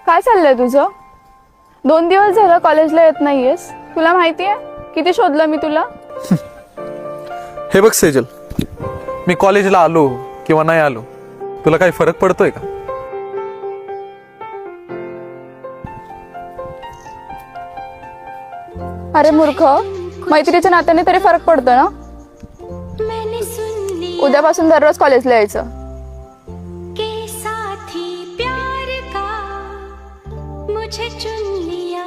काय चाललंय तुझं? 2 दिवस झालं कॉलेजला येत नाहीयेस. तुला माहितीये किती शोधलं मी तुला. हे बघ सेजल, मी कॉलेजला आलो किंवा नाही आलो तुला काही फरक पडतोय का? अरे मूर्ख, मैत्रीच्या नात्याने तरी फरक पडतो ना. उद्यापासून दररोज कॉलेजला यायचं. मुझे चुन लिया